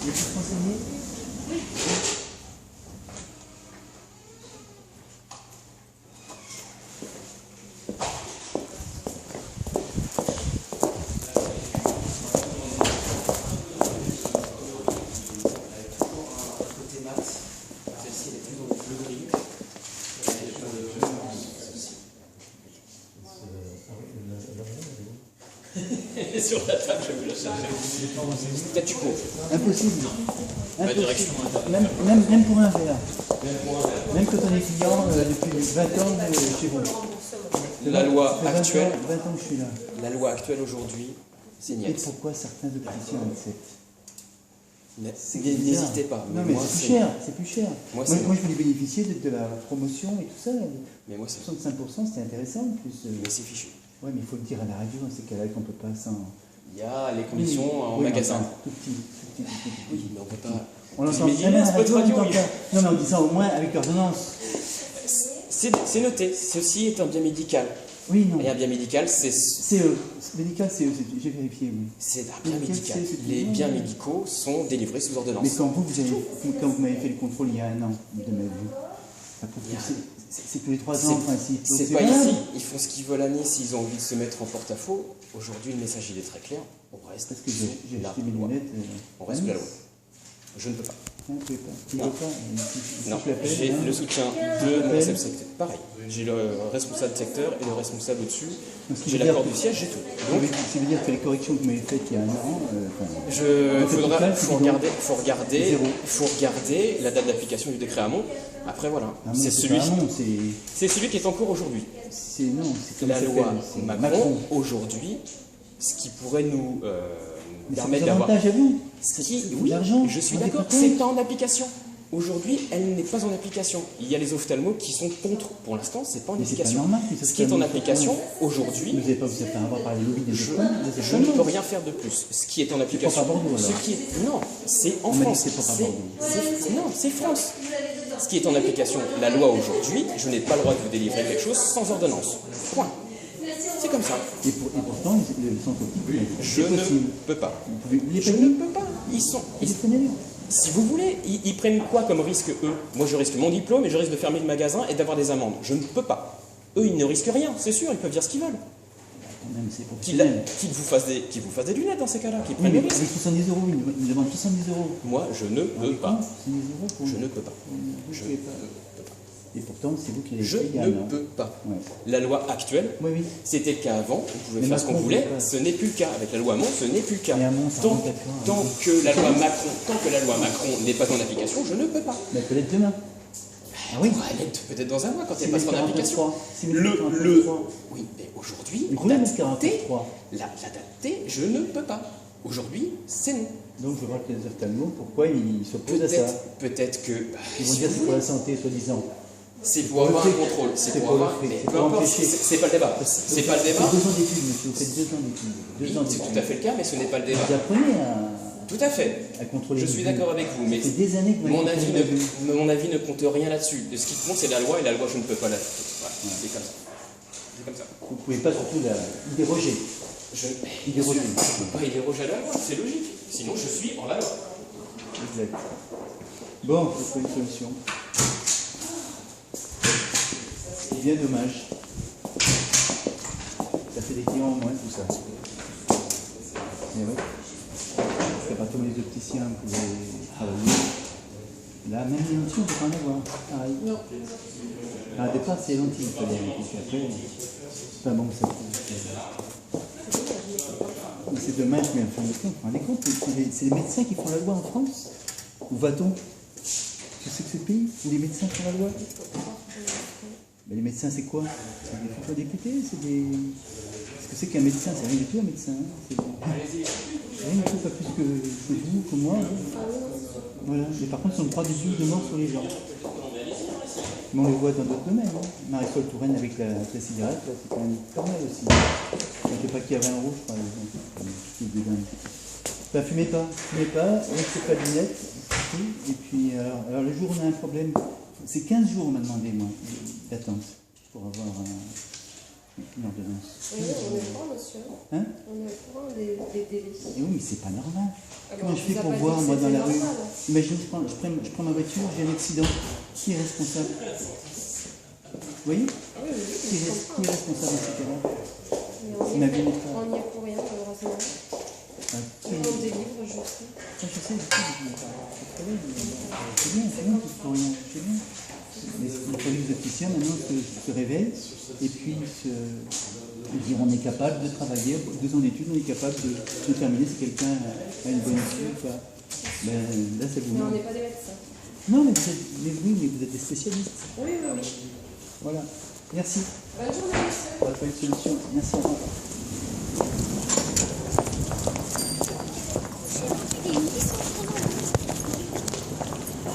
Vous êtes renseigné? Sur la table, je vais la chercher. Peut-être tu cours. Impossible. Ma direction. Même pour un verre. Même quand on est client depuis 20 ans chez vous. La loi actuelle, 20 ans que je suis là. la loi actuelle aujourd'hui, c'est Et niette. pourquoi certains opticiens acceptent? N'hésitez pas. Non mais moi, c'est plus cher, c'est plus cher. Moi, Moi, c'est- je voulais bénéficier de la promotion et tout ça. Mais moi, c'est 65% c'était intéressant en plus. mais c'est fichu. Ouais mais il faut le dire à la radio, dans ces cas-là qu'on peut pas sans... Il y a les conditions en Oui, magasin. enfin, tout petit, tout petit. Oui, mais on peut pas. On l'entend Mais très bien à la votre radio, on radio, l'entend pas. Non mais on dit ça au moins avec ordonnance. C'est noté. Ceci est un bien médical. Oui, non. Et un bien médical, c'est CE, médical CE, j'ai vérifié, oui. un bien Médical, médical. c'est- Les biens médicaux sont délivrés sous Mais ordonnance. quand vous m'avez fait le contrôle il y a un an de ma vue, ça prouve que c'est tous les 3 ans en principe. Donc C'est pas valable. ici. Ils font ce qu'ils veulent à Nice. Ils ont envie de se mettre en porte-à-faux. Aujourd'hui, le message il est très clair. On reste Parce que sous j'ai la acheté mes loi. lunettes. On reste sous la loi. Je ne peux pas. Non, vous pouvez pas. Tu ne Non. veux pas. Si Non, je l'appelle, j'ai hein. le soutien de mon responsable secteur. Pareil, j'ai le responsable secteur et le responsable au-dessus. Donc, ce qui J'ai veut l'accord dire du que- siège, j'ai tout. Ça Donc, veut dire que les corrections que vous m'avez faites il y a un an, faut regarder la date d'application du décret Hamon. Après, voilà. C'est celui, c'est celui qui est en cours aujourd'hui. C'est non, c'est comme La ça loi s'appelle, c'est Macron, aujourd'hui, ce qui pourrait nous Mais c'est permettre des d'avoir. avantages à vous. Oui, l'argent. je suis on d'accord, dépense. c'est pas en application. Aujourd'hui, elle n'est pas en application. Il y a les ophtalmos qui sont contre. Pour l'instant, c'est pas en Mais c'est pas application. normal que ça Ce qui est soit en mis- application Vous aujourd'hui, n'avez pas vous êtes fait avoir par les lobbies des je écoles, ne peux rien faire de plus. Ce qui est en application. pas Bordeaux, alors. Ce qui est, non, c'est en On m'a dit France. que c'est pas C'est- Bordeaux. non, c'est France. Ce qui est en application, la loi aujourd'hui, je n'ai pas le droit de vous délivrer quelque chose sans ordonnance. Point. C'est comme ça. Et pourtant, le centre optique, Je c'est ne possible. peux pas. Vous pouvez les Je payer. ne peux pas. Ils prenez les. Si vous voulez, ils prennent quoi comme risque, eux? Moi, je risque mon diplôme et je risque de fermer le magasin et d'avoir des amendes. Je ne peux pas. Eux, ils ne risquent rien, c'est sûr, ils peuvent dire ce qu'ils veulent. Quand même, c'est Qu'ils professionnel. qu'ils vous fassent des lunettes dans ces cas-là, qu'ils Oui, prennent mais le risque. avec 70 euros, ils me demandent 70 euros. Moi, je ne peux pas. 70 euros pour... Je ne peux pas. Vous Je pouvez pas. Et pourtant, c'est vous qui l'avez Je fait il y a un ne an. peux pas. Ouais. La loi actuelle, Oui, oui. c'était le cas avant, on pouvait Mais faire ce qu'on Macron voulait, voulait pas. ce n'est plus le cas. Avec la loi Hamon, ce n'est plus le cas. Mais Hamon, ça Tant, remonte à quand, tant Hamon que la loi Macron, tant que la loi Macron n'est pas en application, je ne peux pas. Mais peut-être demain. Ah oui. Ouais, elle est peut-être dans un mois quand elle passe en application. 6 Oui, mais aujourd'hui, Vous pouvez mettre date T, 43. la date T, je ne peux pas. Aujourd'hui, c'est non. Donc je vois que les ophtalmos, pourquoi ils s'opposent à ça? Peut-être que. Ils vont si dire vous c'est pour voulez, la santé, soi-disant. c'est pour avoir un contrôle. C'est pour avoir. le Mais fric, peu c'est pour importe, empêcher. c'est pas le débat. C'est pas le débat. C'est 2 ans d'études, monsieur. Vous faites 2 ans d'études. Oui, 2 ans c'est d'études. tout à fait le cas, mais ce n'est pas le débat. Vous apprenez Tout à fait. à contrôler. Je les suis vues. d'accord avec vous, mais Ça fait des années que vous mon m'avez avis, contrôlé la vue. mon avis ne compte rien là-dessus. Ce qui compte, c'est la loi, et la loi, je ne peux pas la. Voilà, c'est comme ça. C'est comme ça. Vous ne pouvez pas surtout y déroger. Je Il déroge. ne peux pas y déroger à la loi, c'est logique. Sinon, je suis en la loi. Exact. Bon, il faut une solution. C'est bien dommage. Ça fait des clients en moins, tout ça. Mais ouais. Parce qu'à partir où les opticiens pouvaient travailler, là, même les lentilles, on ne peut pas en avoir. Pareil. Non. À départ, c'est les lentilles, il fallait. Et puis après, c'est pas bon, ça. Mais c'est dommage, mais en fin de compte, vous vous rendez compte, c'est les médecins qui font la loi en France? Où va-t-on? Tu sais que c'est le pays où les médecins font la loi? Mais les médecins, c'est quoi? C'est des futurs députés? C'est des... Ce que c'est qu'un médecin, c'est rien du tout un médecin. Hein. C'est rien du tout, pas plus que vous, que moi. Hein. Voilà. Mais par contre, on ne prend du tout de mort sur les gens. Mais on les voit dans d'autres domaines. Hein. Marisol Touraine avec la cigarette, là, c'est quand même pas mal aussi. Je ne sais pas qui avait un rouge, par exemple. C'est des dingues. Ben, fumez pas, mettez pas de lunettes, c'est tout. Et puis, alors le jour où on a un problème, c'est 15 jours, on m'a demandé, moi, d'attente, pour avoir Une ordonnance. Oui, on est au courant, monsieur. Hein? On est au courant des délais. Et oui, mais c'est pas normal. Comment je on fais vous a pour pas dit voir, que moi, dans c'était la rue? normal. Imagine, je prends ma voiture, j'ai un accident. Qui est responsable? Vous voyez? Ah oui, oui, oui, Qui je est comprends. responsable dans ce cas-là? Mais on Ma n'y vie est, n'est pas- on n'y est pour rien, malheureusement. Ah, On délivre juste. je sais, c'est bien qu'il faut rien, c'est bien. Mais il faut que les opticiens maintenant se réveillent et puis dire on est capable de travailler, 2 ans d'études, on est capable de terminer si quelqu'un a une bonne étude. Quoi. Ben, là, c'est vous. Mais on n'est pas des médecins. Non, mais vous êtes des spécialistes. Oui, oui, oui. Voilà. Merci. Bonne journée, monsieur. On va pas une solution. Merci à vous.